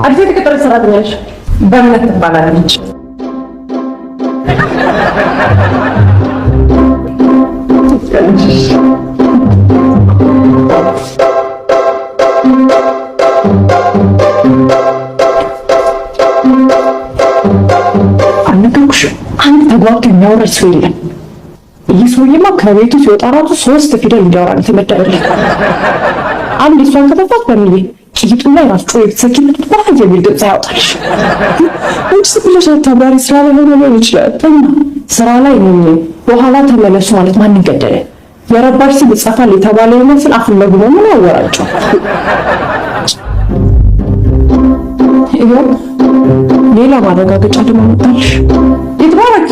አዲስ የተቀጠረ ሰራተኛ ነሽ? በእምነት ትባላለች። አልነገርኩሽም? አንድ ተግባብቶ የሚያወራሽ ሰው የለም። ይህ ሰውዬማ ከቤቱ ሲወጣ ራሱ 3 ፊደል እንዲያወራ ነው የተመደበልኝ። አንድ እሷን ከተፋት በሚል ቂጡ ላይ ራሱ የተሰኪነት ባህ የሚል ድምፅ ያወጣልሽ። እንጂ ብለሽ አታብራሪ። ስራ ላይ ሆኖ ሊሆን ይችላል። ስራ ላይ ነኝ በኋላ ተመለሱ ማለት ማን ገደለ? የረባሽ ሲል ይጻፋል የተባለ ይመስል አፉን ለጉሞ ምን ያወራቸው? ይሄው ሌላ ማረጋገጫ ደግሞ መጣልሽ። ይትባረክ።